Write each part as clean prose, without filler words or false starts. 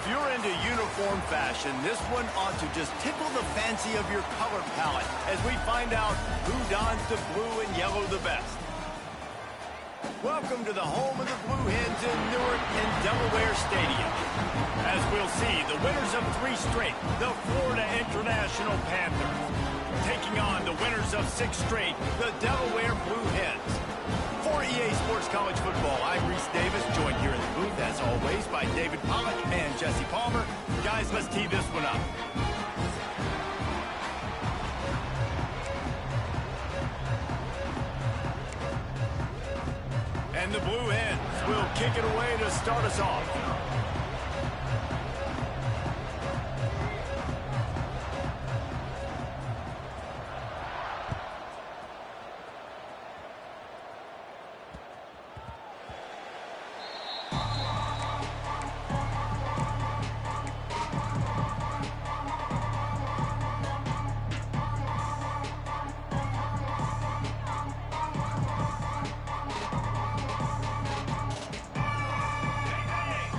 If you're into uniform fashion, this one ought to just tickle the fancy of your color palette as we find out who dons the blue and yellow the best. Welcome to the home of the Blue Hens in Newark and Delaware Stadium. As we'll see, the winners of 3 straight, the Florida International Panthers, taking on the winners of 6 straight, the Delaware Blue Hens. For EA Sports College Football, I'm Reese Davis, joined here in the booth, as always, by David Pollack and Jesse Palmer. Guys, let's tee this one up. And the Blue Hens will kick it away to start us off.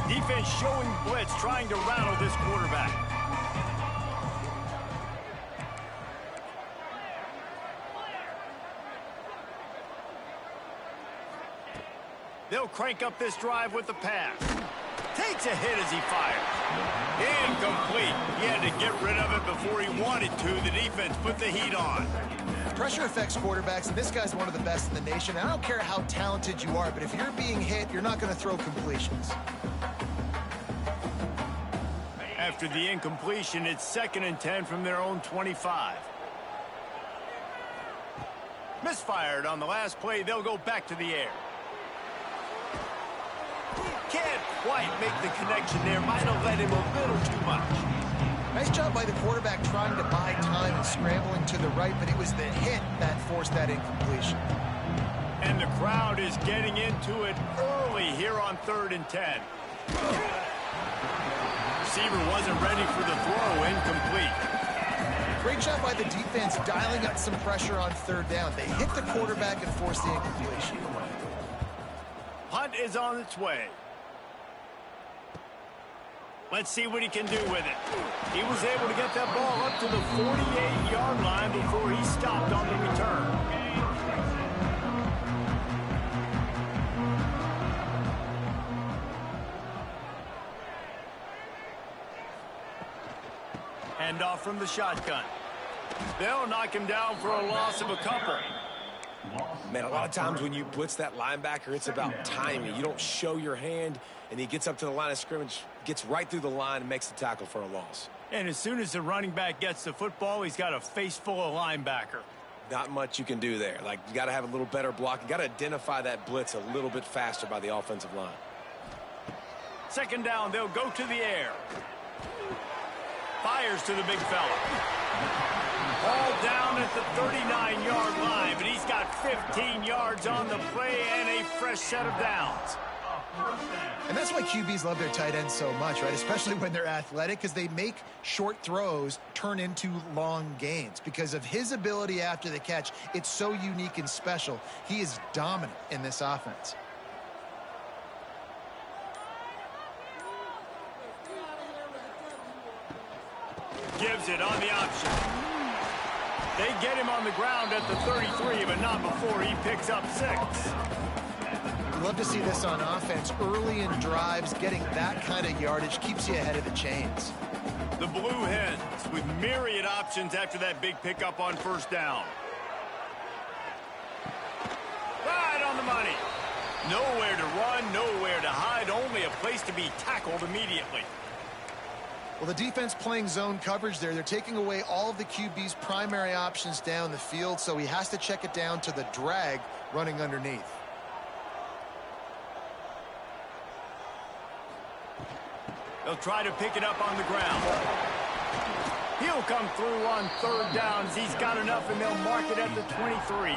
Defense showing blitz, trying to rattle this quarterback. They'll crank up this drive with the pass. Takes a hit as he fires. Incomplete. He had to get rid of it before he wanted to. The defense put the heat on. Pressure affects quarterbacks, and this guy's one of the best in the nation. I don't care how talented you are, but if you're being hit, you're not going to throw completions. After the incompletion, it's 2nd and 10 from their own 25. Misfired on the last play. They'll go back to the air. Can't quite make the connection there. Might have led him a little too much. Nice job by the quarterback trying to buy time and scrambling to the right, but it was the hit that forced that incompletion. And the crowd is getting into it early here on 3rd and 10. Receiver wasn't ready for the throw. Incomplete. Great job by the defense dialing up some pressure on 3rd down. They hit the quarterback and forced the incompletion. Punt is on its way. Let's see what he can do with it. He was able to get that ball up to the 48-yard line before he stopped on the return. Hand off from the shotgun. They'll knock him down for a loss of a couple. Man, a lot of times when you blitz that linebacker, it's about timing. You don't show your hand, and he gets up to the line of scrimmage, gets right through the line, and makes the tackle for a loss. And as soon as the running back gets the football, he's got a face full of linebacker. Not much you can do there. Like, you got to have a little better block. You got to identify that blitz a little bit faster by the offensive line. 2nd down, they'll go to the air. Fires to the big fella. Ball down at the 39-yard line, but he's got 15 yards on the play and a fresh set of downs. And that's why QBs love their tight ends so much, right? Especially when they're athletic, because they make short throws turn into long gains. Because of his ability after the catch, it's so unique and special. He is dominant in this offense. Gives it on the option. They get him on the ground at the 33, but not before he picks up 6. Love to see this on offense. Early in drives, getting that kind of yardage keeps you ahead of the chains. The Blue Hens with myriad options after that big pickup on 1st down. Right on the money. Nowhere to run, nowhere to hide, only a place to be tackled immediately. Well, the defense playing zone coverage there. They're taking away all of the QB's primary options down the field, so he has to check it down to the drag running underneath. They'll try to pick it up on the ground. He'll come through on 3rd downs. He's got enough, and they'll mark it at the 23.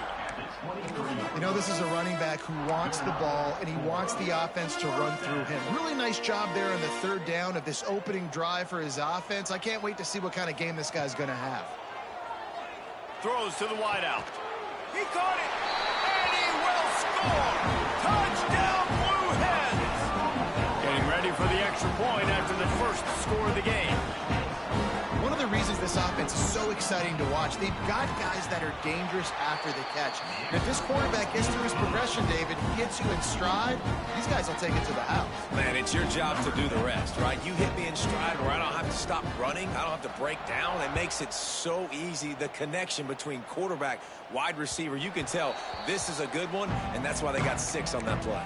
You know, this is a running back who wants the ball, and he wants the offense to run through him. Really nice job there on the 3rd down of this opening drive for his offense. I can't wait to see what kind of game this guy's going to have. Throws to the wideout. He caught it, and he will score. Touchdown, Blue Hens. Getting ready for the extra point after the first score of the game. One of the reasons this offense is so exciting to watch, they've got guys that are dangerous after the catch. And if this quarterback gets through his progression, David, gets you in stride, these guys will take it to the house. Man, it's your job to do the rest, right? You hit me in stride where I don't have to stop running. I don't have to break down. It makes it so easy. The connection between quarterback, wide receiver, you can tell this is a good one, and that's why they got 6 on that play.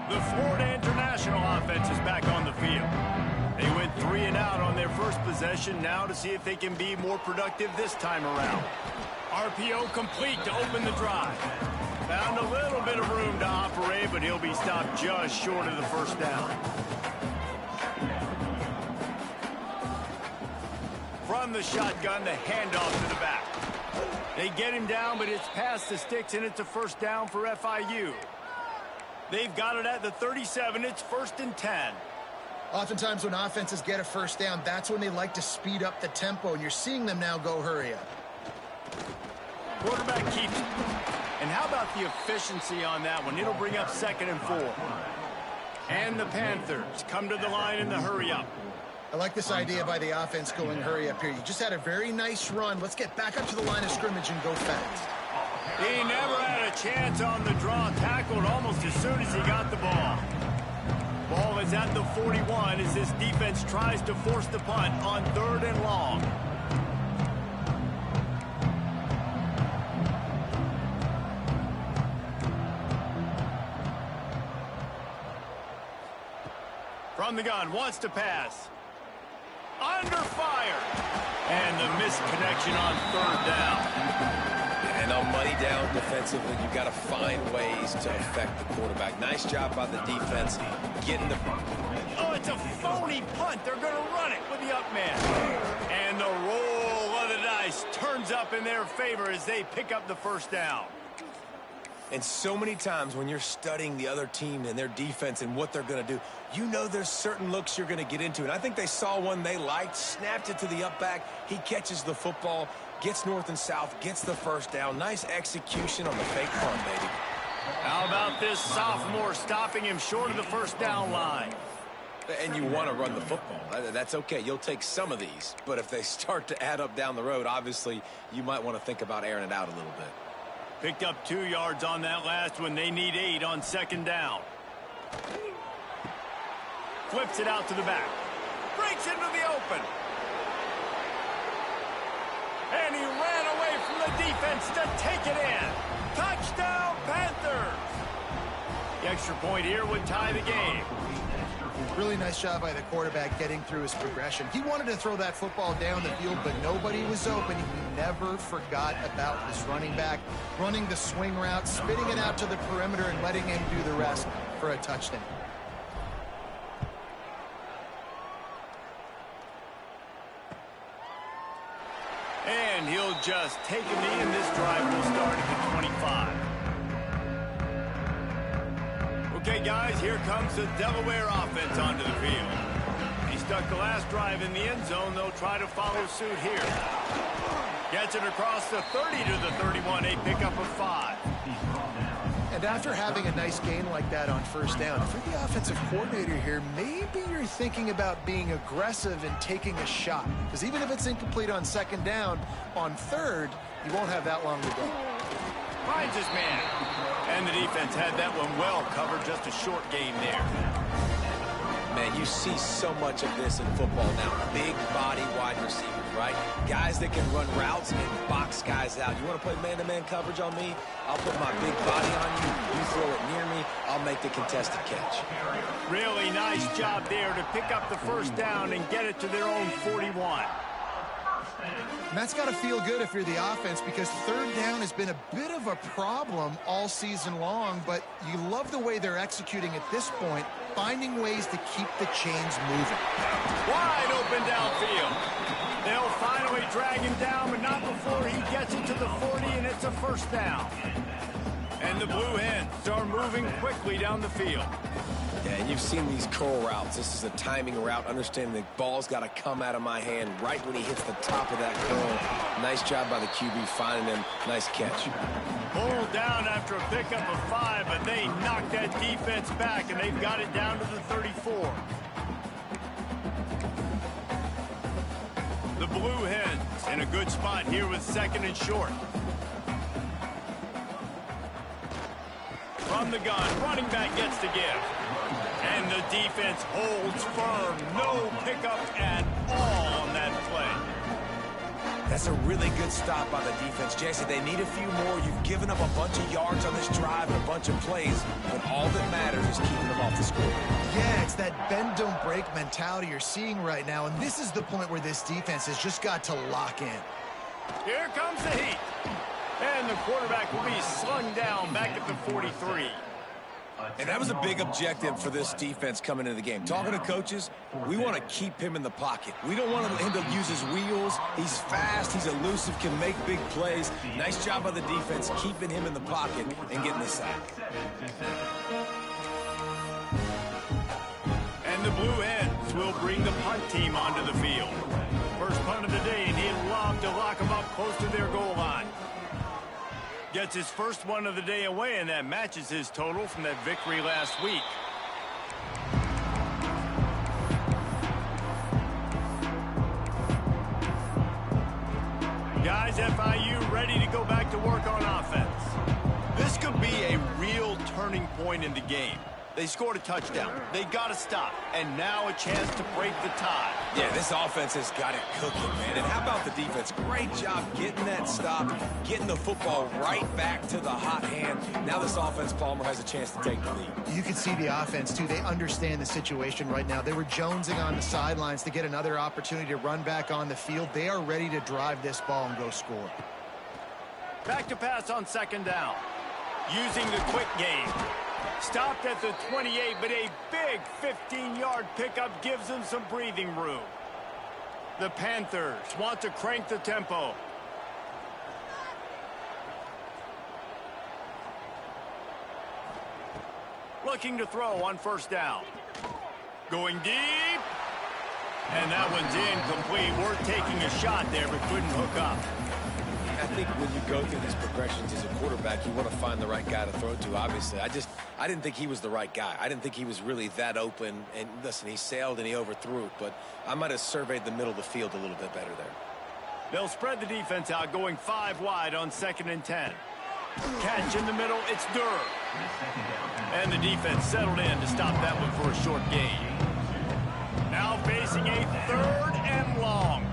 The Florida International offense is back on the field. They went 3 and out on their first possession, now to see if they can be more productive this time around. RPO complete to open the drive. Found a little bit of room to operate, but he'll be stopped just short of the first down. From the shotgun, the handoff to the back. They get him down, but it's past the sticks, and it's a first down for FIU. They've got it at the 37. It's 1st and 10. Oftentimes when offenses get a first down, that's when they like to speed up the tempo, and you're seeing them now go hurry up. Quarterback keeps it. And how about the efficiency on that one? It'll bring up 2nd and 4. And the Panthers come to the line in the hurry up. I like this idea by the offense going hurry up here. You just had a very nice run. Let's get back up to the line of scrimmage and go fast. He never had a chance on the draw. Tackled almost as soon as he got the ball. Ball is at the 41 as this defense tries to force the punt on 3rd and long. From the gun, wants to pass. Under fire. And the missed connection on 3rd down. And on money down defensively, you've got to find ways to affect the quarterback. Nice job by the defense getting the... Oh, it's a phony punt. They're going to run it with the up man. And the roll of the dice turns up in their favor as they pick up the first down. And so many times when you're studying the other team and their defense and what they're going to do, you know there's certain looks you're going to get into. And I think they saw one they liked, snapped it to the up back. He catches the football, gets north and south, gets the first down. Nice execution on the fake punt, baby. How about this sophomore stopping him short of the first down line? And you want to run the football. That's okay. You'll take some of these. But if they start to add up down the road, obviously you might want to think about airing it out a little bit. Picked up 2 yards on that last one. They need 8 on 2nd down. Flips it out to the back. Breaks into the open. And he ran away from the defense to take it in. Touchdown, Panthers. The extra point here would tie the game. Really nice job by the quarterback getting through his progression. He wanted to throw that football down the field, but nobody was open. He never forgot about this running back, running the swing route, spitting it out to the perimeter, and letting him do the rest for a touchdown. And he'll just take a knee, and this drive will start at the 25. Okay, guys, here comes the Delaware offense onto the field. He stuck the last drive in the end zone. They'll try to follow suit here. Gets it across the 30 to the 31, a pickup of 5. And after having a nice gain like that on first down, if you're the offensive coordinator here, maybe you're thinking about being aggressive and taking a shot. Because even if it's incomplete on 2nd down, on 3rd, you won't have that long to go. Finds his man. And the defense had that one well covered, just a short gain there. Man, you see so much of this in football now. Big body wide receivers, right? Guys that can run routes and box guys out. You want to play man-to-man coverage on me? I'll put my big body on you. You throw it near me, I'll make the contested catch. Really nice job there to pick up the first down and get it to their own 41. And that's got to feel good if you're the offense, because 3rd down has been a bit of a problem all season long, but you love the way they're executing at this point, finding ways to keep the chains moving. Wide open downfield. They'll finally drag him down, but not before he gets it to the 40, and it's a first down. And the Blue Hens are moving quickly down the field. Yeah, and you've seen these curl routes. This is a timing route, understanding the ball's got to come out of my hand right when he hits the top of that curl. Nice job by the QB finding him. Nice catch. Pulled down after a pickup of 5, but they knocked that defense back, and they've got it down to the 34. The Blue Hens in a good spot here with 2nd and short. From the gun, running back gets to give. And the defense holds firm. No pickup at all on that play. That's a really good stop by the defense. Jesse, they need a few more. You've given up a bunch of yards on this drive and a bunch of plays, but all that matters is keeping them off the score. Yeah, it's that bend, don't break mentality you're seeing right now, and this is the point where this defense has just got to lock in. Here comes the heat. And the quarterback will be slung down back at the 43. And that was a big objective for this defense coming into the game. Talking to coaches, we want to keep him in the pocket. We don't want him to use his wheels. He's fast, he's elusive, can make big plays. Nice job by the defense keeping him in the pocket and getting the sack. And the Blue Hens will bring the punt team onto the field. First punt of the day, and he'd love to lock them up close to their goal line. Gets his first one of the day away, and that matches his total from that victory last week. Guys, FIU ready to go back to work on offense. This could be a real turning point in the game. They scored a touchdown. They got to stop. And now a chance to break the tie. Yeah, this offense has got it cooking, man. And how about the defense? Great job getting that stop, getting the football right back to the hot hand. Now this offense, Palmer, has a chance to take the lead. You can see the offense, too. They understand the situation right now. They were jonesing on the sidelines to get another opportunity to run back on the field. They are ready to drive this ball and go score. Back to pass on 2nd down. Using the quick game. Stopped at the 28, but a big 15-yard pickup gives them some breathing room. The Panthers want to crank the tempo. Looking to throw on 1st down. Going deep. And that one's incomplete. Worth taking a shot there, but couldn't hook up. I think when you go through these progressions as a quarterback, you want to find the right guy to throw to, obviously. I didn't think he was the right guy. I didn't think he was really that open. And listen, he sailed and he overthrew it, but I might have surveyed the middle of the field a little bit better there. They'll spread the defense out, going 5 wide on 2nd and 10. Catch in the middle, it's Durr. And the defense settled in to stop that one for a short gain. Now facing a 3rd and long.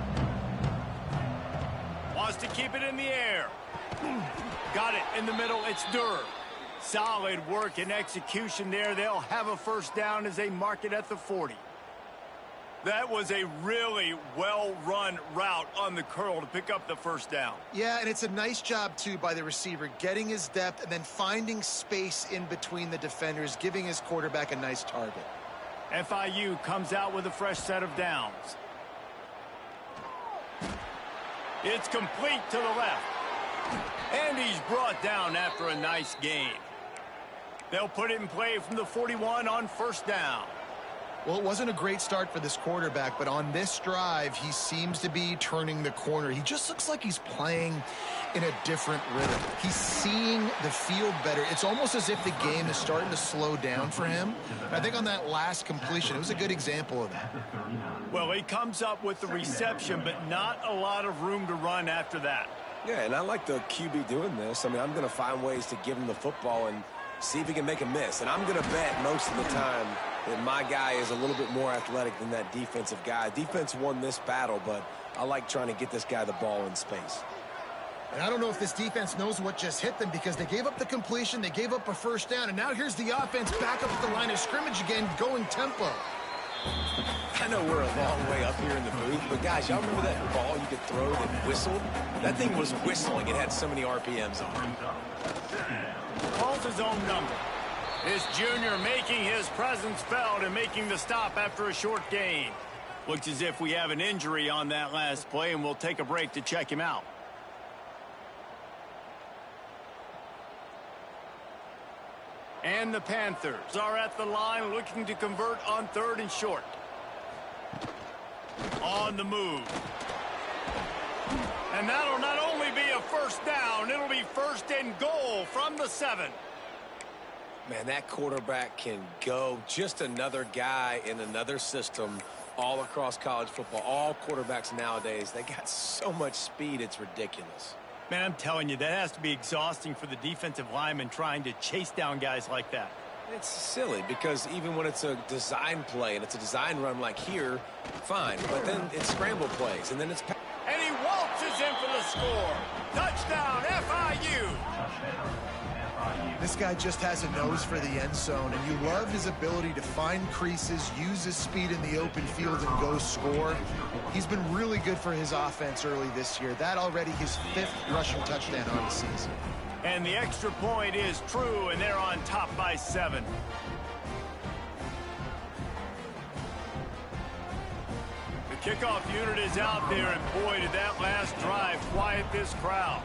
Wants to keep it in the air. Got it in the middle. It's Durr. Solid work and execution there. They'll have a 1st down as they mark it at the 40. That was a really well-run route on the curl to pick up the 1st down. Yeah, and it's a nice job, too, by the receiver, getting his depth and then finding space in between the defenders, giving his quarterback a nice target. FIU comes out with a fresh set of downs. It's complete to the left. And he's brought down after a nice gain. They'll put it in play from the 41 on 1st down. Well, it wasn't a great start for this quarterback, but on this drive, he seems to be turning the corner. He just looks like he's playing in a different rhythm. He's seeing the field better. It's almost as if the game is starting to slow down for him. And I think on that last completion, it was a good example of that. Well, he comes up with the reception, but not a lot of room to run after that. Yeah, and I like the QB doing this. I mean, I'm going to find ways to give him the football and see if he can make a miss. And I'm going to bet most of the time that my guy is a little bit more athletic than that defensive guy. Defense won this battle, but I like trying to get this guy the ball in space. And I don't know if this defense knows what just hit them because they gave up the completion, they gave up a 1st down, and now here's the offense back up at the line of scrimmage again, going tempo. I know we're a long way up here in the booth, but guys, y'all remember that ball you could throw that whistled? That thing was whistling. It had so many RPMs on it. Calls his own number. This junior making his presence felt and making the stop after a short gain. Looks as if we have an injury on that last play, and we'll take a break to check him out. And the Panthers are at the line looking to convert on 3rd and short. On the move. And that'll not only be a first down, it'll be 1st and goal from the 7. Man, that quarterback can go. Just another guy in another system all across college football. All quarterbacks nowadays, they got so much speed, it's ridiculous. Man, I'm telling you, that has to be exhausting for the defensive lineman trying to chase down guys like that. It's silly because even when it's a design play and it's a design run like here, fine. But then it's scramble plays, and then it's... And he waltzes in for the score. Touchdown, FIU. This guy just has a nose for the end zone, and you love his ability to find creases, use his speed in the open field, and go score. He's been really good for his offense early this year. That already his 5th rushing touchdown on the season. And the extra point is true, and they're on top by 7. The kickoff unit is out there, and boy, did that last drive quiet this crowd.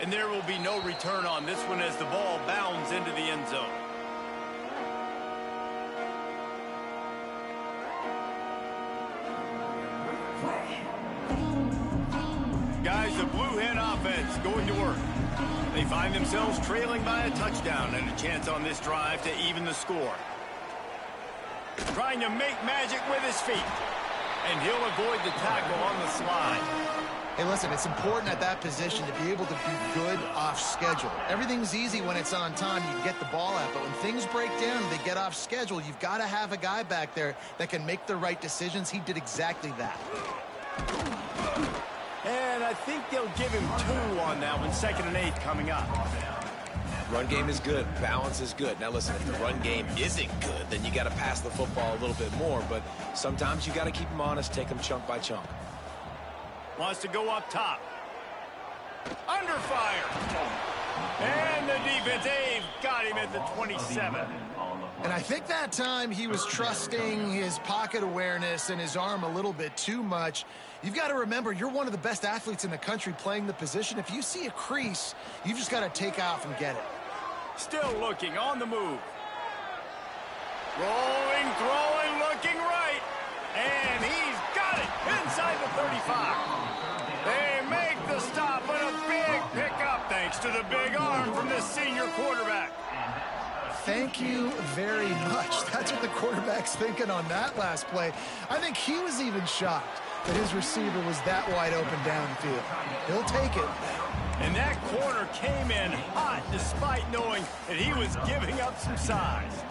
And there will be no return on this one as the ball bounds into the end zone. Guys, the Blue Hen offense going to work. They find themselves trailing by a touchdown and a chance on this drive to even the score. Trying to make magic with his feet. And he'll avoid the tackle on the slide. Hey, listen, it's important at that position to be able to be good off schedule. Everything's easy when it's on time. You can get the ball out. But when things break down and they get off schedule, you've got to have a guy back there that can make the right decisions. He did exactly that. And I think they'll give him 2 on that one. 2nd and 8 coming up. Run game is good. Balance is good. Now, listen, if the run game isn't good, then you got to pass the football a little bit more. But sometimes you got to keep them honest, take them chunk by chunk. Wants to go up top. Under fire. And the defense, they've got him at the 27. And I think that time he was trusting his pocket awareness and his arm a little bit too much. You've got to remember, you're one of the best athletes in the country playing the position. If you see a crease, you've just got to take off and get it. Still looking on the move. Rolling, throwing, looking right. And he's got it inside the 35. They make the stop, but a big pickup thanks to the big arm from this senior quarterback. Thank you very much. That's what the quarterback's thinking on that last play. I think he was even shocked that his receiver was that wide open downfield. He'll take it. And that corner came in hot despite knowing that he was giving up some size.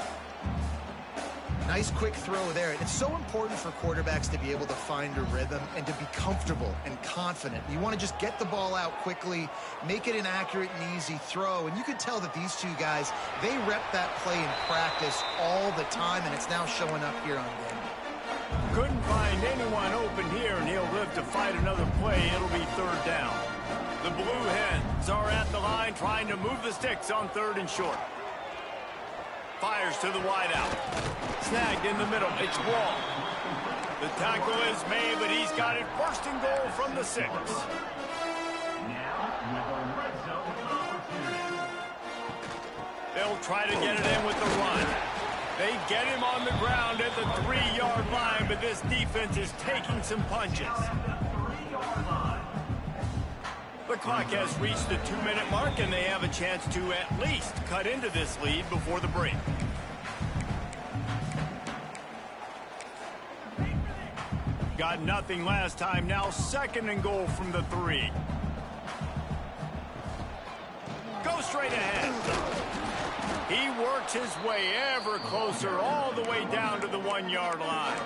Nice quick throw there. It's so important for quarterbacks to be able to find a rhythm and to be comfortable and confident. You want to just get the ball out quickly, make it an accurate and easy throw. And you could tell that these two guys, they rep that play in practice all the time, and it's now showing up here on game. Couldn't find anyone open here, and he'll live to fight another play. It'll be 3rd down. The Blue Hens are at the line trying to move the sticks on 3rd and short. Fires to the wideout. Snagged in the middle. It's Wall. The tackle is made, but he's got it 1st and goal from the 6. They'll try to get it in with the run. They get him on the ground at the 3-yard line, but this defense is taking some punches. The clock has reached the 2-minute mark, and they have a chance to at least cut into this lead before the break. Got nothing last time. Now 2nd and goal from the 3. Go straight ahead. He works his way ever closer all the way down to the 1-yard line.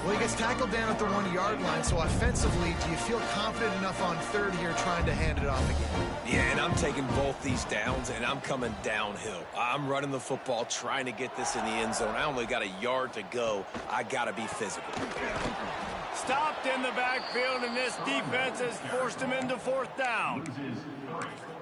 Well, he gets tackled down at the 1-yard line, so offensively, do you feel confident enough on 3rd here trying to hand it off again? Yeah, and I'm taking both these downs, and I'm coming downhill. I'm running the football, trying to get this in the end zone. I only got a yard to go. I got to be physical. Stopped in the backfield, and this defense has forced him into 4th down.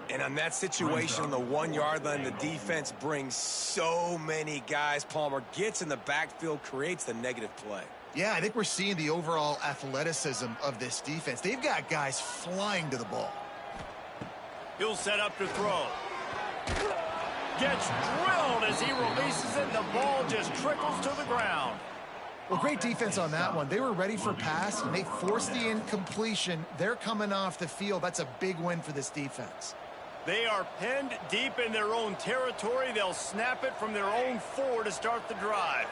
And on that situation on the 1-yard line, the defense brings so many guys. Palmer gets in the backfield, creates the negative play. Yeah, I think we're seeing the overall athleticism of this defense. They've got guys flying to the ball. He'll set up to throw. Gets drilled as he releases it. The ball just trickles to the ground. Well, great defense on that one. They were ready for pass, and they forced the incompletion. They're coming off the field. That's a big win for this defense. They are pinned deep in their own territory. They'll snap it from their own 4 to start the drive.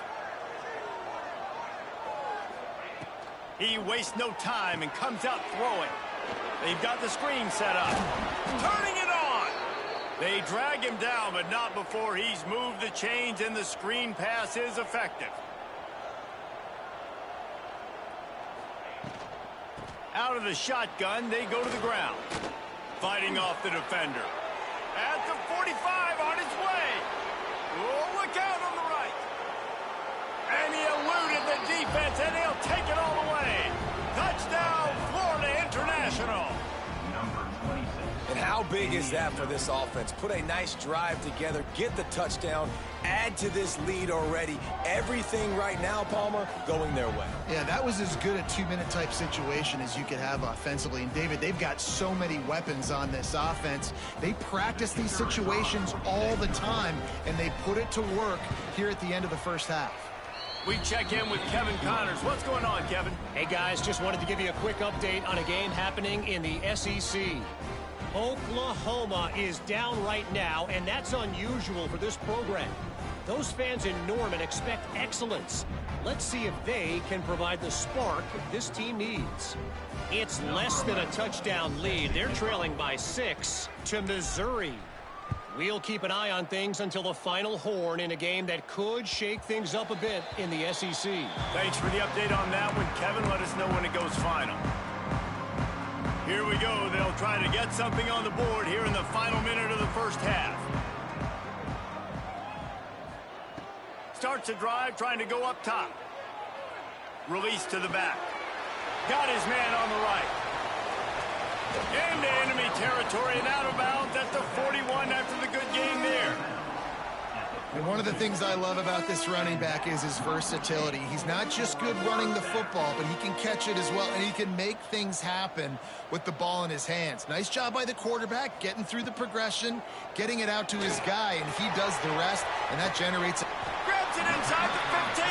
He wastes no time and comes out throwing. They've got the screen set up. Turning it on. They drag him down, but not before he's moved the chains, and the screen pass is effective. Out of the shotgun, they go to the ground. Fighting off the defender. At the 45, on his way. Oh, look out on the right. And he eluded the defense, and he'll take it all the way. Touchdown, Florida International. And how big is that for this offense? Put a nice drive together, get the touchdown, add to this lead already. Everything right now, Palmer, going their way. Yeah, that was as good a 2-minute type situation as you could have offensively. And, David, they've got so many weapons on this offense. They practice these situations all the time, and they put it to work here at the end of the first half. We check in with Kevin Connors. What's going on, Kevin? Hey, guys, just wanted to give you a quick update on a game happening in the SEC. Oklahoma is down right now, and that's unusual for this program. Those fans in Norman expect excellence. Let's see if they can provide the spark this team needs. It's less than a touchdown lead. They're trailing by 6 to Missouri. We'll keep an eye on things until the final horn in a game that could shake things up a bit in the SEC. Thanks for the update on that one, Kevin. Let us know when it goes final. Here we go. They'll try to get something on the board here in the final minute of the first half. Starts a drive trying to go up top. Release to the back. Got his man on the right. Into enemy territory and out of bounds at the 41 after the good game there. And one of the things I love about this running back is his versatility. He's not just good running the football, but he can catch it as well, and he can make things happen with the ball in his hands. Nice job by the quarterback, getting through the progression, getting it out to his guy, and he does the rest, and that generates... Grabs it inside the 15,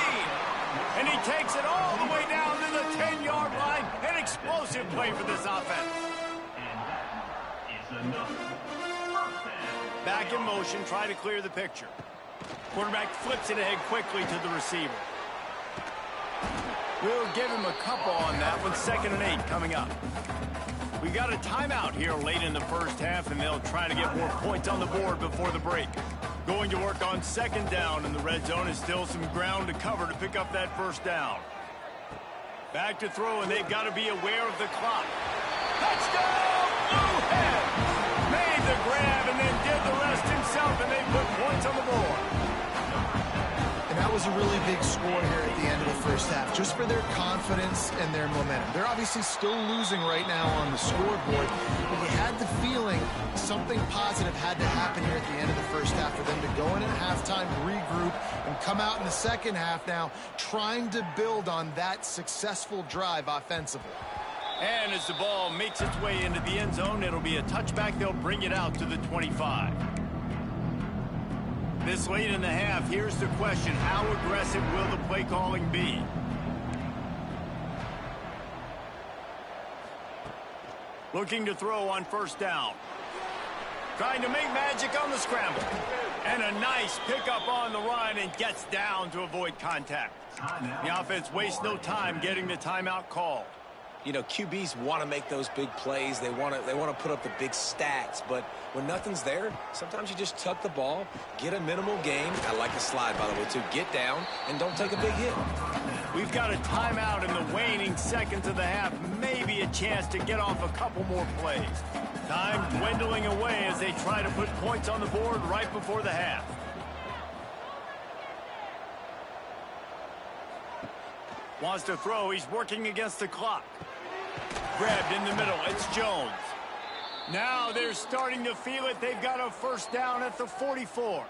and he takes it all the way down to the 10-yard line. An explosive play for this offense. Back in motion, try to clear the picture. Quarterback flips it ahead quickly to the receiver. We'll give him a couple on that one. 2nd and 8 coming up. We got a timeout here late in the first half, and they'll try to get more points on the board before the break. Going to work on 2nd down, and the red zone is still some ground to cover to pick up that first down. Back to throw, and they've got to be aware of the clock. Touchdown, Blue Head! Made the grab and then did the rest himself, and they put points on the board. And that was a really big score here at the end of the first half, just for their confidence and their momentum. They're obviously still losing right now on the scoreboard, but you had the feeling something positive had to happen here at the end of the first half for them to go in at halftime, regroup, and come out in the second half now trying to build on that successful drive offensively. And as the ball makes its way into the end zone, it'll be a touchback. They'll bring it out to the 25. This late in the half, here's the question. How aggressive will the play calling be? Looking to throw on 1st down. Trying to make magic on the scramble. And a nice pickup on the run and gets down to avoid contact. The offense wastes no time getting the timeout called. You know, QBs want to make those big plays. They want to put up the big stats. But when nothing's there, sometimes you just tuck the ball, get a minimal gain. I like a slide, by the way, too. Get down and don't take a big hit. We've got a timeout in the waning seconds of the half. Maybe a chance to get off a couple more plays. Time dwindling away as they try to put points on the board right before the half. Wants to throw. He's working against the clock. Grabbed in the middle. It's Jones. Now they're starting to feel it. They've got a 1st down at the 44.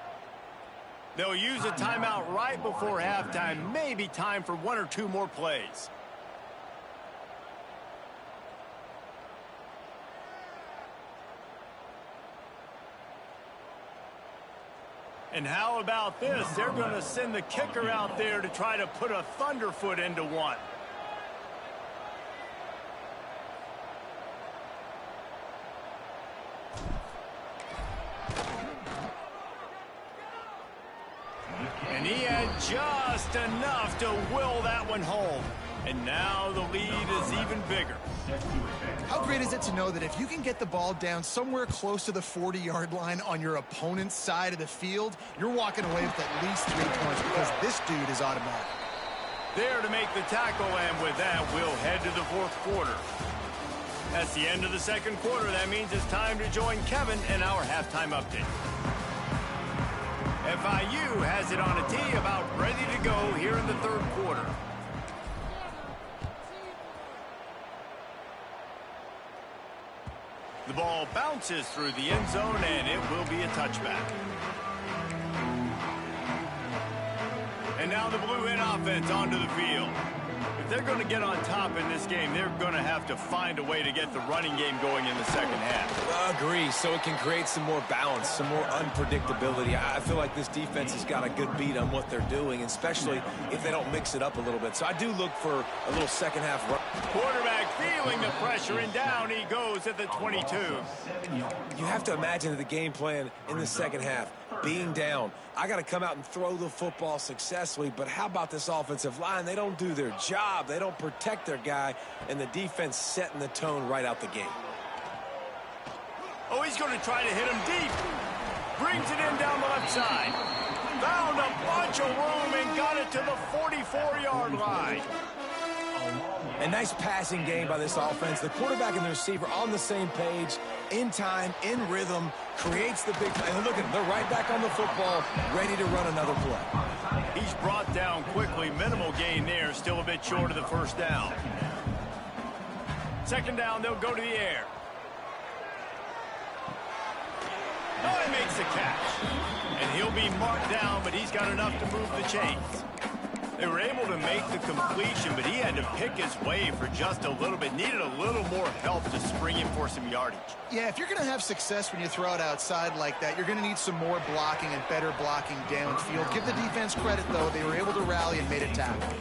They'll use a timeout right before halftime. Maybe time for 1 or 2 more plays. And how about this? They're going to send the kicker out there to try to put a thunderfoot into one. And he had just enough to will that one home. And now the lead is even bigger. How great is it to know that if you can get the ball down somewhere close to the 40-yard line on your opponent's side of the field, you're walking away with at least 3 points because this dude is automatic. There to make the tackle, and with that, we'll head to the 4th quarter. That's the end of the 2nd quarter. That means it's time to join Kevin in our halftime update. FIU has it on a tee, about ready to go here in the 3rd quarter. The ball bounces through the end zone, and it will be a touchback. And now the Blue Hen offense onto the field. If they're going to get on top in this game, they're going to have to find a way to get the running game going in the 2nd half. Agree, so it can create some more balance, some more unpredictability. I feel like this defense has got a good beat on what they're doing, especially if they don't mix it up a little bit. So I do look for a little 2nd half run. Quarterback feeling the pressure, and down he goes at the 22. You have to imagine the game plan in the 2nd half. Being down, I got to come out and throw the football successfully, but how about this offensive line? They don't do their job. They don't protect their guy, and the defense setting the tone right out the gate. Oh, he's going to try to hit him deep. Brings it in down the left side. Found a bunch of room and got it to the 44-yard line. A nice passing game by this offense. The quarterback and the receiver on the same page, in time, in rhythm, creates the big play. And look at them, they're right back on the football, ready to run another play. He's brought down quickly. Minimal gain there, still a bit short of the 1st down. 2nd down, they'll go to the air. Oh, he makes the catch. And he'll be marked down, but he's got enough to move the chains. They were able to make the completion, but he had to pick his way for just a little bit. Needed a little more help to spring him for some yardage. Yeah, if you're going to have success when you throw it outside like that, you're going to need some more blocking and better blocking downfield. Give the defense credit, though. They were able to rally and made a tackle.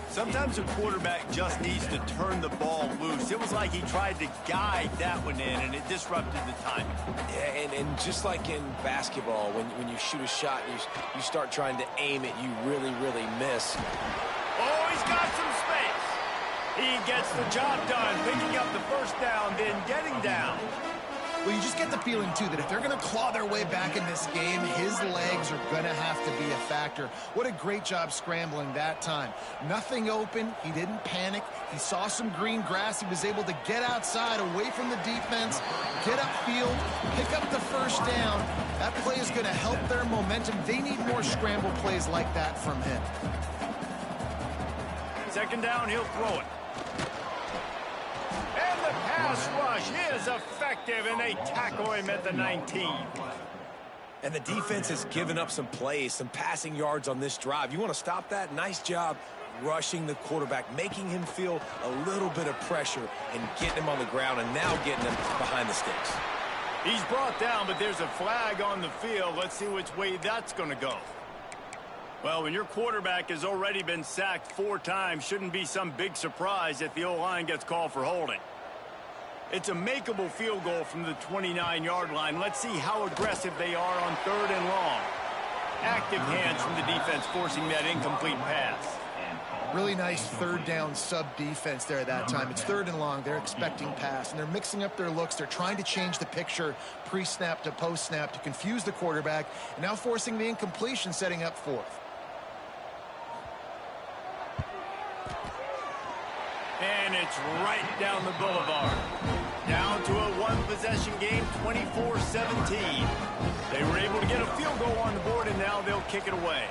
Sometimes a quarterback just needs to turn the ball loose. It was like he tried to guide that one in, and it disrupted the timing. Yeah, and just like in basketball, when you shoot a shot and you start trying to aim it, you really, really miss. Oh, he's got some space. He gets the job done, picking up the 1st down, then getting down. Well, you just get the feeling, too, that if they're going to claw their way back in this game, his legs are going to have to be a factor. What a great job scrambling that time. Nothing open. He didn't panic. He saw some green grass. He was able to get outside, away from the defense, get upfield, pick up the 1st down. That play is going to help their momentum. They need more scramble plays like that from him. 2nd down, he'll throw it. And the pass rush is effective, and they tackle him at the 19. And the defense has given up some plays, some passing yards on this drive. You want to stop that? Nice job rushing the quarterback, making him feel a little bit of pressure and getting him on the ground and now getting him behind the sticks. He's brought down, but there's a flag on the field. Let's see which way that's going to go. Well, when your quarterback has already been sacked 4 times, shouldn't be some big surprise if the O-line gets called for holding. It's a makeable field goal from the 29-yard line. Let's see how aggressive they are on 3rd and long. Active hands from the defense forcing that incomplete pass. Really nice 3rd down sub-defense there that time. It's 3rd and long. They're expecting pass, and they're mixing up their looks. They're trying to change the picture pre-snap to post-snap to confuse the quarterback, and now forcing the incompletion, setting up 4th. And it's right down the boulevard. Down to a 1-possession game, 24-17. They were able to get a field goal on the board, and now they'll kick it away.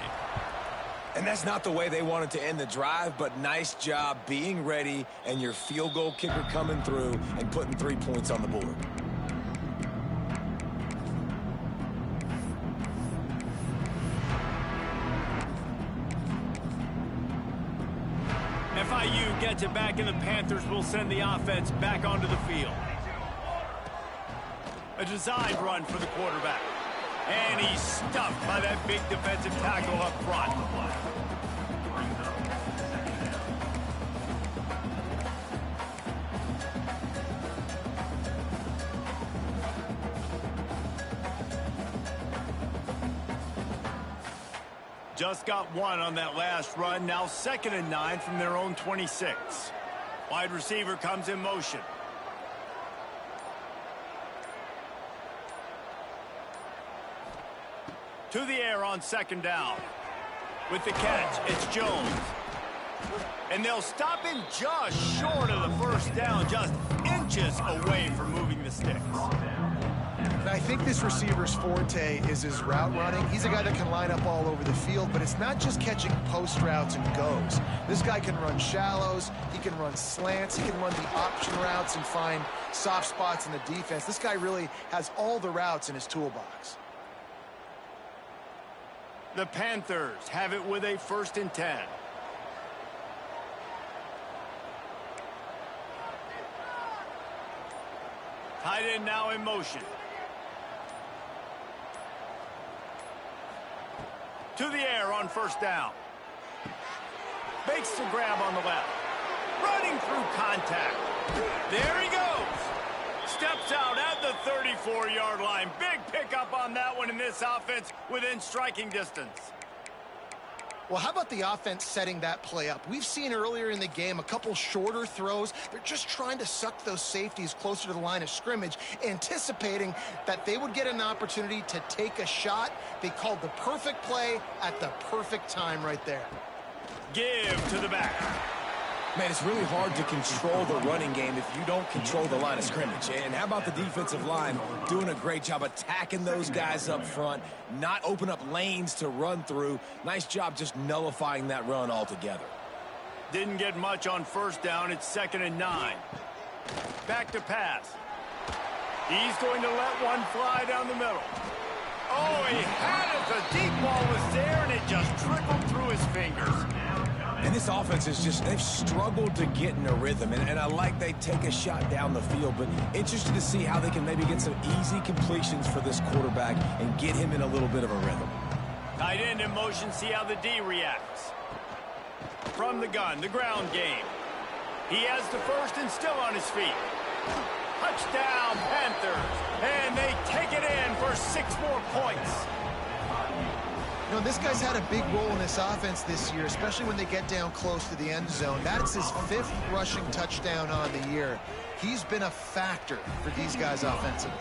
And that's not the way they wanted to end the drive, but nice job being ready and your field goal kicker coming through and putting 3 points on the board. FIU gets it back, and the Panthers will send the offense back onto the field. A designed run for the quarterback. And he's stuffed by that big defensive tackle up front. Just got one on that last run. Now 2nd and 9 from their own 26. Wide receiver comes in motion. To the air on 2nd down. With the catch, it's Jones. And they'll stop him just short of the 1st down, just inches away from moving the sticks. And I think this receiver's forte is his route running. He's a guy that can line up all over the field, but it's not just catching post routes and goes. This guy can run shallows, he can run slants, he can run the option routes and find soft spots in the defense. This guy really has all the routes in his toolbox. The Panthers have it with a 1st and 10. Tight end now in motion. To the air on 1st down. Makes the grab on the left. Running through contact. There he goes. Steps out at the 34-yard line. Big pickup on that one in this offense within striking distance. Well, how about the offense setting that play up? We've seen earlier in the game a couple shorter throws. They're just trying to suck those safeties closer to the line of scrimmage, anticipating that they would get an opportunity to take a shot. They called the perfect play at the perfect time right there. Give to the back. Man, it's really hard to control the running game if you don't control the line of scrimmage. And how about the defensive line doing a great job attacking those guys up front, not open up lanes to run through. Nice job just nullifying that run altogether. Didn't get much on 1st down. It's 2nd and 9. Back to pass. He's going to let one fly down the middle. Oh, he had it. The deep ball was there, and it just trickled through his fingers. And this offense is just, they've struggled to get in a rhythm. And I like they take a shot down the field, but interested to see how they can maybe get some easy completions for this quarterback and get him in a little bit of a rhythm. Tight end in motion, see how the D reacts. From the gun, the ground game. He has the 1st and still on his feet. Touchdown, Panthers. And they take it in for 6 more points. You know, this guy's had a big role in this offense this year, especially when they get down close to the end zone. That's his 5th rushing touchdown on the year. He's been a factor for these guys offensively.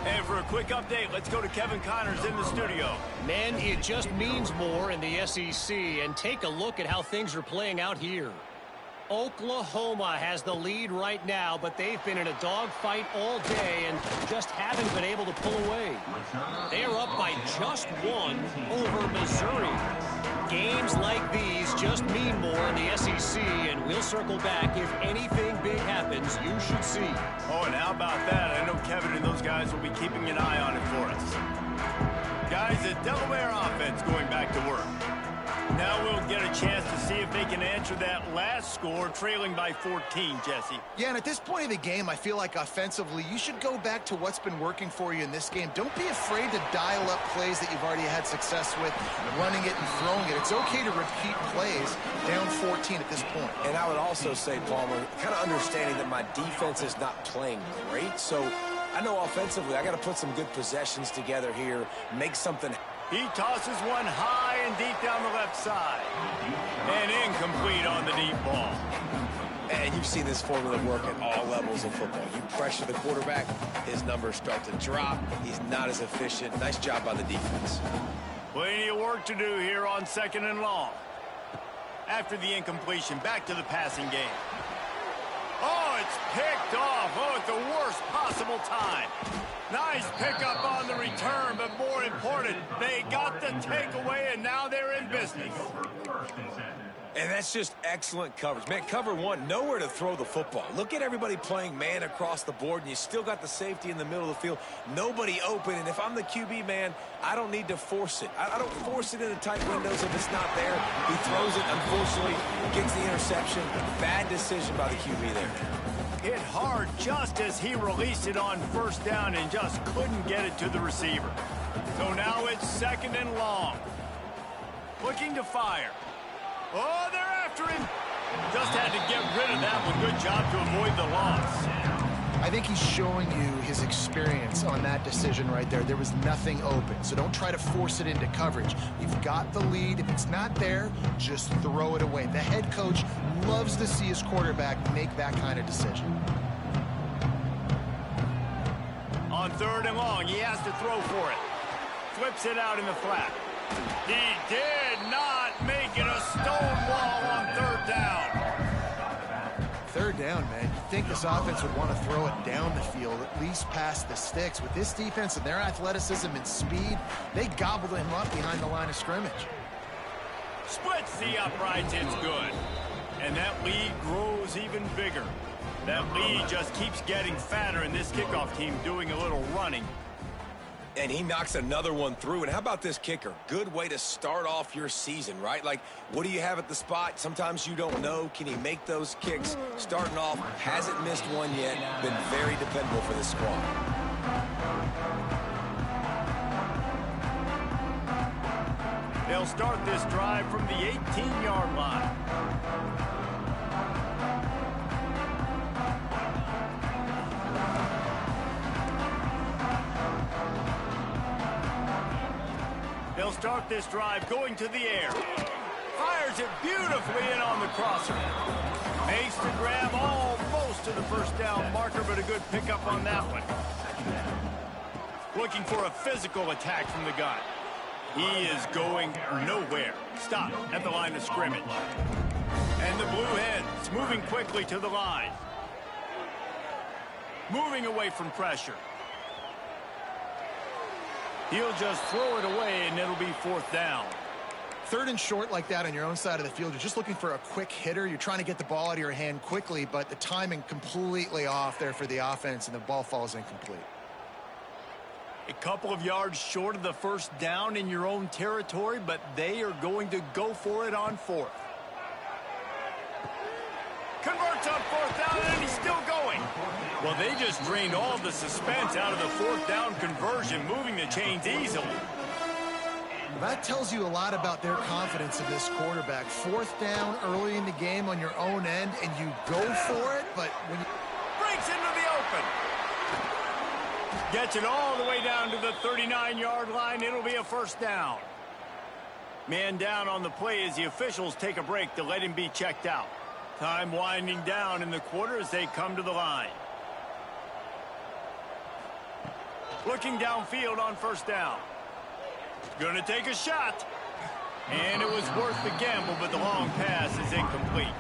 And for a quick update, let's go to Kevin Connors in the studio. Man, it just means more in the SEC, and take a look at how things are playing out here. Oklahoma has the lead right now, but they've been in a dogfight all day and just haven't been able to pull away. They are up by just 1 over Missouri. Games like these just mean more in the SEC, and we'll circle back. If anything big happens, you should see. Oh, and how about that? I know Kevin and those guys will be keeping an eye on it for us. Guys, the Delaware offense going back to work. Now we'll get a chance to see if they can answer that last score, trailing by 14, Jesse. Yeah, and at this point of the game, I feel like offensively, you should go back to what's been working for you in this game. Don't be afraid to dial up plays that you've already had success with, running it and throwing it. It's okay to repeat plays down 14 at this point. And I would also say, Palmer, kind of understanding that my defense is not playing great, so I know offensively I got to put some good possessions together here, make something. He tosses one high and deep down the left side. And incomplete on the deep ball. And you've seen this formula work at all levels of football. You pressure the quarterback, his numbers start to drop. He's not as efficient. Nice job by the defense. Plenty of work to do here on 2nd and long. After the incompletion, back to the passing game. Oh, it's picked off. Oh, at the worst possible time. Nice pickup on the return, but more important, they got the takeaway, and now they're in business. And that's just excellent coverage. Man, cover one, nowhere to throw the football. Look at everybody playing man across the board, and you still got the safety in the middle of the field. Nobody open, and if I'm the QB, man, I don't need to force it. I don't force it into tight windows if it's not there. He throws it, unfortunately, gets the interception. Bad decision by the QB there. Hit hard just as he released it on first down and just couldn't get it to the receiver. So now it's 2nd and long. Looking to fire. Oh, they're after him. Just had to get rid of that one. Good job to avoid the loss. I think he's showing you his experience on that decision right there. There was nothing open, so don't try to force it into coverage. You've got the lead. If it's not there, just throw it away. The head coach loves to see his quarterback make that kind of decision. On 3rd and long, he has to throw for it. Flips it out in the flat. He did not make it a stonewall on 3rd down. 3rd down, man. You'd think this offense would want to throw it down the field, at least past the sticks. With this defense and their athleticism and speed, they gobbled him up behind the line of scrimmage. Splits the uprights, it's good. And that lead grows even bigger. That lead just keeps getting fatter, and this kickoff team doing a little running. And he knocks another one through. And how about this kicker? Good way to start off your season, right? Like, what do you have at the spot? Sometimes you don't know. Can he make those kicks? Starting off, hasn't missed one yet. Been very dependable for this squad. They'll start this drive from the 18-yard line. They'll start this drive going to the air. Fires it beautifully in on the crosser. Makes the grab almost to the first down marker, but a good pickup on that one. Looking for a physical attack from the gun. He is going nowhere. Stop at the line of scrimmage. And the Blue Hens moving quickly to the line. Moving away from pressure. He'll just throw it away, and it'll be 4th down. 3rd and short like that on your own side of the field, you're just looking for a quick hitter. You're trying to get the ball out of your hand quickly, but the timing completely off there for the offense, and the ball falls incomplete. A couple of yards short of the first down in your own territory, but they are going to go for it on 4th. Converts on 4th down, and he's still going. Well, they just drained all the suspense out of the 4th down conversion, moving the chains easily. That tells you a lot about their confidence in this quarterback. 4th down early in the game on your own end, and you go for it, but when you... Breaks into the open. Gets it all the way down to the 39-yard line. It'll be a 1st down. Man down on the play as the officials take a break to let him be checked out. Time winding down in the quarter as they come to the line. Looking downfield on 1st down. Going to take a shot. And it was worth the gamble, but the long pass is incomplete.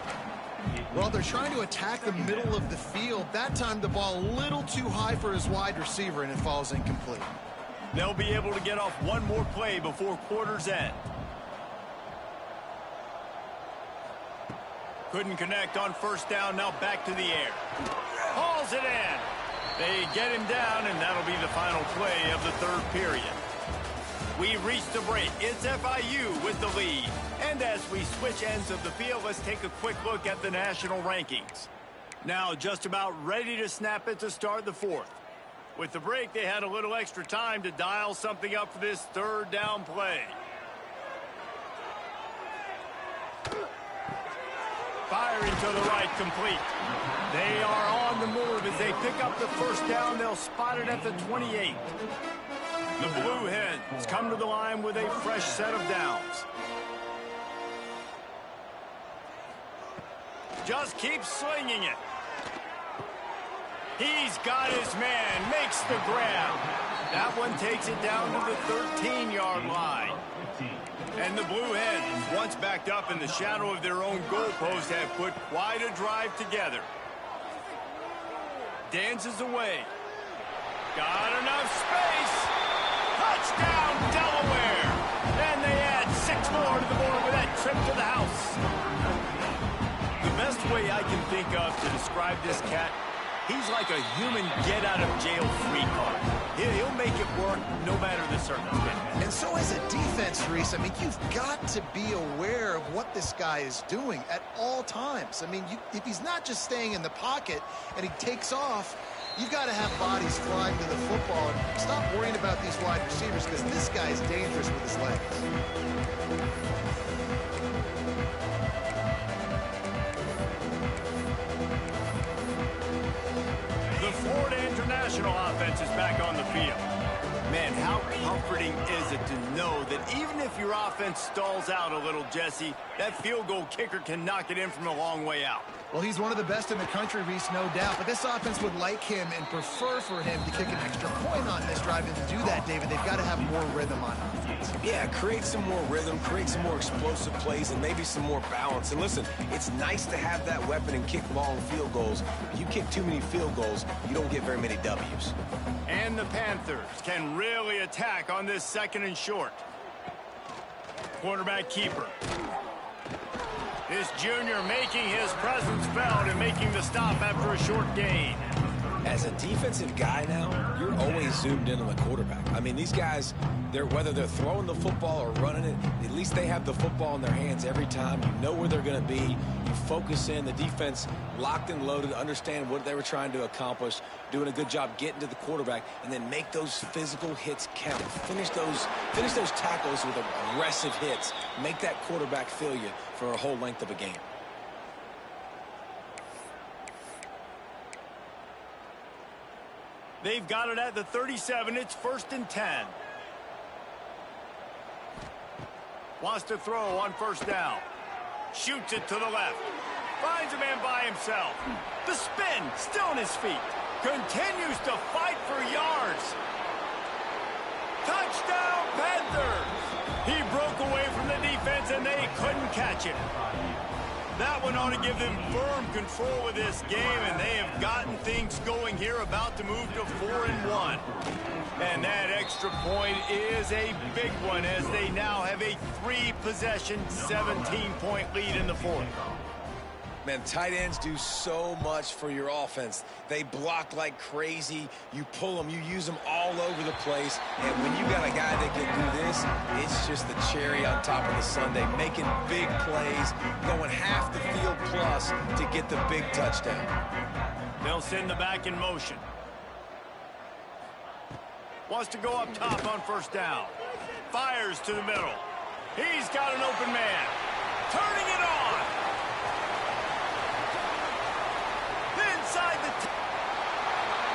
Well, they're trying to attack the middle of the field. That time the ball a little too high for his wide receiver, and it falls incomplete. They'll be able to get off one more play before quarter's end. Couldn't connect on 1st down, now back to the air. Hauls it in. They get him down, and that'll be the final play of the 3rd period. We reached the break. It's FIU with the lead. And as we switch ends of the field, let's take a quick look at the national rankings. Now just about ready to snap it to start the 4th. With the break, they had a little extra time to dial something up for this 3rd down play. Firing to the right, complete. They are on the move as they pick up the 1st down. They'll spot it at the 28. The Blue Hens come to the line with a fresh set of downs. Just keeps slinging it. He's got his man, makes the grab. That one takes it down to the 13-yard line. And the Blue Hens, once backed up in the shadow of their own goalpost, have put quite a drive together. Dances away. Got enough space. Touchdown, Delaware. And they add 6 more to the board with that trip to the house. way I can think of to describe this cat, he's like a human get-out-of-jail-free card. He'll make it work no matter the circumstance. And so as a defense, Reese, I mean, you've got to be aware of what this guy is doing at all times. I mean, if he's not just staying in the pocket and he takes off, you've got to have bodies flying to the football. And stop worrying about these wide receivers because this guy is dangerous with his legs. The Florida International offense is back on the field. Man, how comforting is it to know that even if your offense stalls out a little, Jesse, that field goal kicker can knock it in from a long way out. Well, he's one of the best in the country, Reese, no doubt. But this offense would like him and prefer for him to kick an extra point on this drive. And to do that, David, they've got to have more rhythm on offense. Yeah, create some more rhythm, create some more explosive plays, and maybe some more balance. And listen, it's nice to have that weapon and kick long field goals. If you kick too many field goals, you don't get very many W's. And the Panthers can really attack on this 2nd and short. Quarterback keeper. This junior making his presence felt and making the stop after a short gain. As a defensive guy now, you're always zoomed in on the quarterback. I mean, these guys, whether they're throwing the football or running it, at least they have the football in their hands every time. You know where they're going to be. You focus in. The defense locked and loaded, understand what they were trying to accomplish, doing a good job getting to the quarterback, and then make those physical hits count. Finish those tackles with aggressive hits. Make that quarterback feel you for a whole length of a game. They've got it at the 37. It's 1st and 10. Wants to throw on 1st down. Shoots it to the left. Finds a man by himself. The spin, still on his feet. Continues to fight for yards. Touchdown, Panthers! He broke away from the defense and they couldn't catch it. That one ought to give them firm control of this game, and they have gotten things going here, about to move to 4-1. And that extra point is a big one as they now have a 3-possession, 17-point lead in the 4th. Man, tight ends do so much for your offense. They block like crazy. You pull them, you use them all over the place. And when you got a guy that can do this, it's just the cherry on top of the sundae, making big plays, going half the field plus to get the big touchdown. They'll send the back in motion. Wants to go up top on 1st down. Fires to the middle. He's got an open man. Turning it on.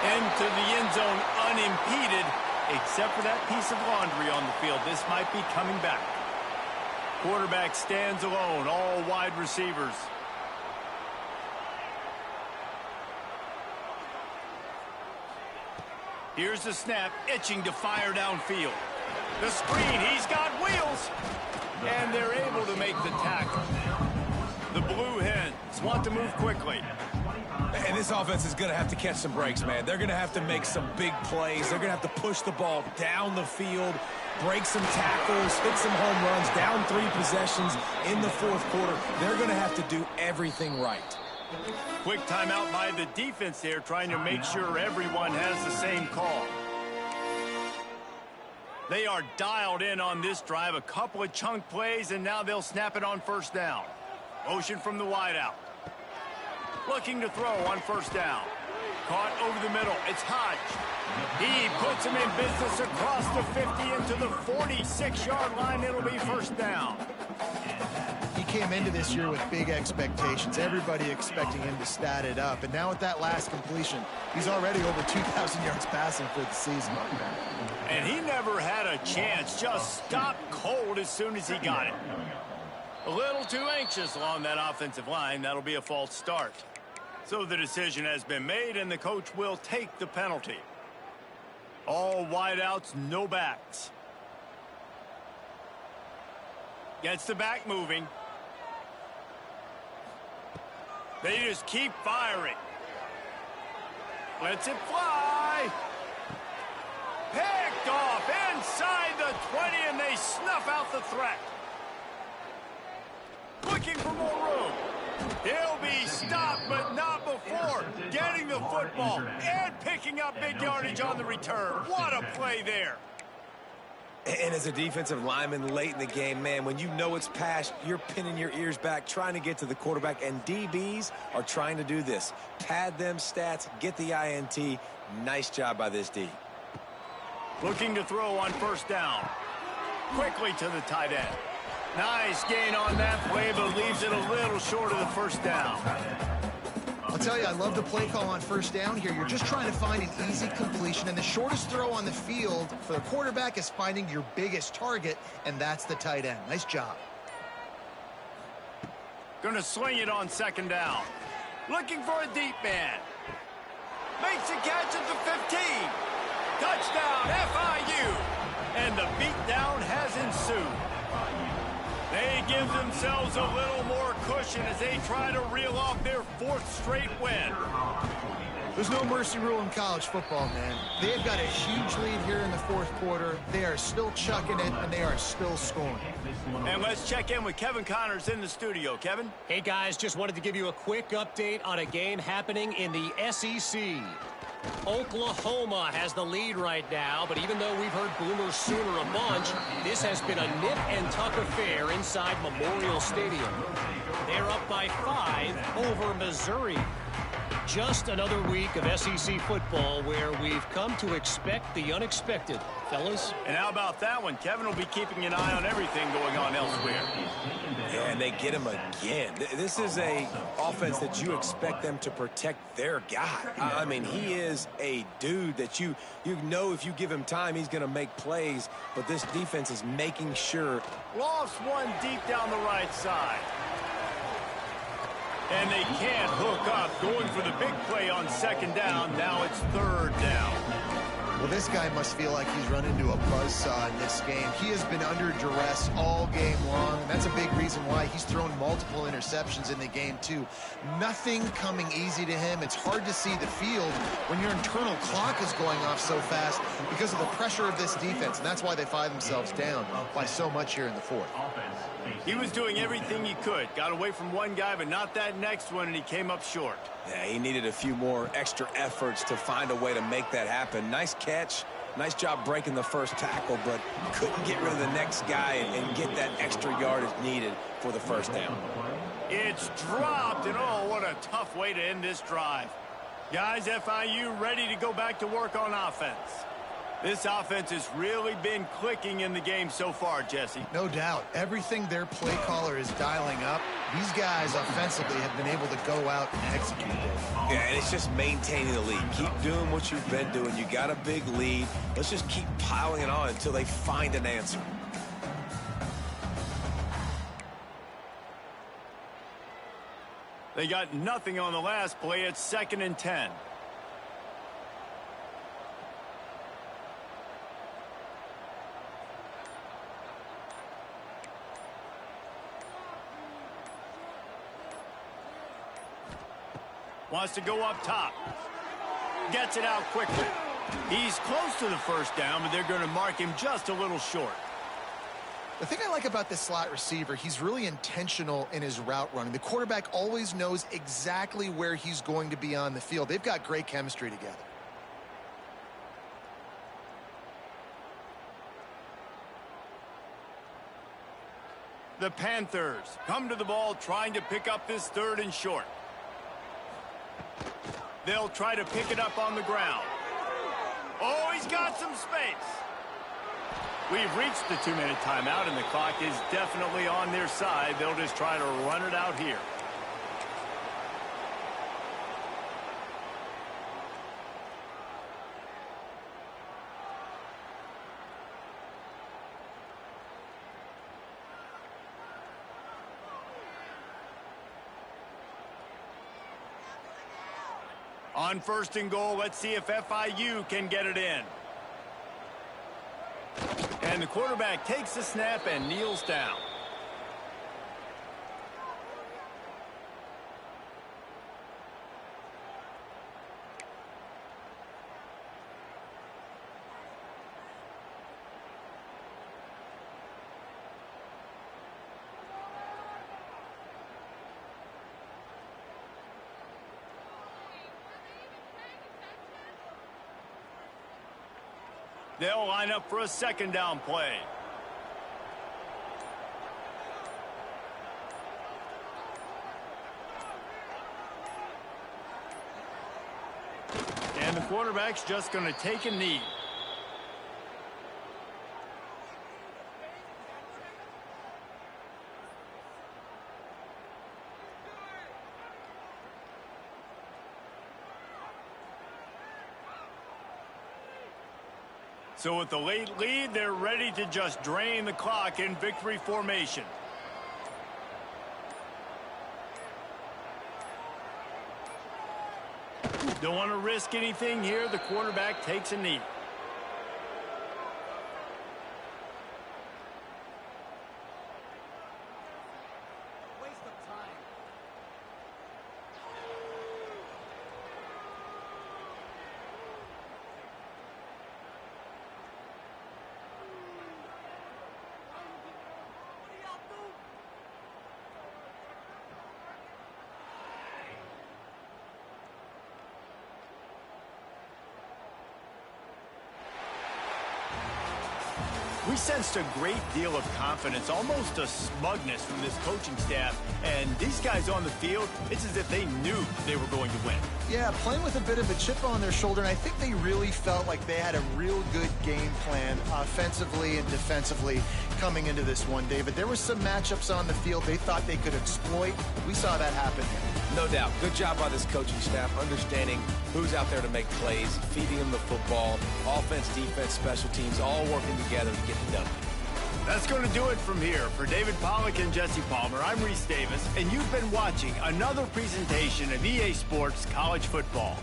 Into the end zone unimpeded, except for that piece of laundry on the field. This might be coming back. Quarterback stands alone, all wide receivers. Here's the snap, itching to fire downfield. The screen, he's got wheels. And they're able to make the tackle. The Blue Hens want to move quickly. And this offense is going to have to catch some breaks, man. They're going to have to make some big plays. They're going to have to push the ball down the field, break some tackles, hit some home runs, down 3 possessions in the 4th quarter. They're going to have to do everything right. Quick timeout by the defense there, trying to make sure everyone has the same call. They are dialed in on this drive, a couple of chunk plays, and now they'll snap it on 1st down. Motion from the wideout. Looking to throw on 1st down. Caught over the middle. It's Hodge. He puts him in business across the 50 into the 46-yard line. It'll be 1st down. He came into this year with big expectations. Everybody expecting him to stat it up. And now with that last completion, he's already over 2,000 yards passing for the season. And he never had a chance. Just stopped cold as soon as he got it. A little too anxious along that offensive line. That'll be a false start. So the decision has been made, and the coach will take the penalty. All wideouts, no backs. Gets the back moving. They just keep firing. Lets it fly. Picked off inside the 20, and they snuff out the threat. Looking for more room. He'll be stopped, but not before getting the football and picking up big yardage on the return. What a play there. And as a defensive lineman late in the game, man, when you know it's passed, you're pinning your ears back, trying to get to the quarterback, and DBs are trying to do this. Pad them stats, get the INT. Nice job by this D. Looking to throw on first down. Quickly to the tight end. Nice gain on that play, but leaves it a little short of the first down. I'll tell you, I love the play call on first down here. You're just trying to find an easy completion, and the shortest throw on the field for the quarterback is finding your biggest target, and that's the tight end. Nice job. Gonna swing it on second down. Looking for a deep man. Makes a catch at the 15. Touchdown, FIU. And the beatdown has ensued. They give themselves a little more cushion as they try to reel off their fourth straight win. There's no mercy rule in college football, man. They've got a huge lead here in the fourth quarter. They are still chucking it, and they are still scoring. And let's check in with Kevin Connors in the studio. Kevin? Hey, guys, just wanted to give you a quick update on a game happening in the SEC. Oklahoma has the lead right now, but even though we've heard Boomer Sooner a bunch, this has been a nip-and-tuck affair inside Memorial Stadium. They're up by 5 over Missouri. Just another week of SEC football where we've come to expect the unexpected, fellas. And how about that one? Kevin will be keeping an eye on everything going on elsewhere. Yeah, and they get him again. This is a offense that you expect them to protect their guy. I mean, he is a dude that you know if you give him time, he's going to make plays. But this defense is making sure. Lost one deep down the right side. And they can't hook up. Going for the big play on second down. Now it's third down. Well, this guy must feel like he's run into a buzzsaw in this game. He has been under duress all game long, and that's a big reason why he's thrown multiple interceptions in the game, too. Nothing coming easy to him. It's hard to see the field when your internal clock is going off so fast because of the pressure of this defense, and that's why they find themselves down by so much here in the fourth. He was doing everything he could. Got away from one guy, but not that next one, and he came up short. Yeah, he needed a few more extra efforts to find a way to make that happen. Nice catch. Nice job breaking the first tackle, but couldn't get rid of the next guy and get that extra yardage needed for the first down. It's dropped, and oh, what a tough way to end this drive. Guys, FIU ready to go back to work on offense. This offense has really been clicking in the game so far, Jesse. No doubt. Everything their play caller is dialing up, these guys offensively have been able to go out and execute it. Yeah, and it's just maintaining the lead. Keep doing what you've been doing. You got a big lead. Let's just keep piling it on until they find an answer. They got nothing on the last play. It's 2nd and 10. Wants to go up top. Gets it out quickly. He's close to the first down, but they're going to mark him just a little short. The thing I like about this slot receiver, he's really intentional in his route running. The quarterback always knows exactly where he's going to be on the field. They've got great chemistry together. The Panthers come to the ball trying to pick up this 3rd and short. They'll try to pick it up on the ground. Oh, he's got some space. We've reached the 2-minute timeout, and the clock is definitely on their side. They'll just try to run it out here. On 1st and goal, let's see if FIU can get it in. And the quarterback takes the snap and kneels down. They'll line up for a second down play. And the quarterback's just going to take a knee. So with the late lead, they're ready to just drain the clock in victory formation. Don't want to risk anything here. The quarterback takes a knee. Waste of time. We sensed a great deal of confidence, almost a smugness from this coaching staff. And these guys on the field, it's as if they knew they were going to win. Yeah, playing with a bit of a chip on their shoulder, and I think they really felt like they had a real good game plan offensively and defensively coming into this one, David. There were some matchups on the field they thought they could exploit. We saw that happen here. No doubt. Good job by this coaching staff, understanding who's out there to make plays, feeding them the football, offense, defense, special teams, all working together to get the W. That's going to do it from here. For David Pollack and Jesse Palmer, I'm Reese Davis, and you've been watching another presentation of EA Sports College Football.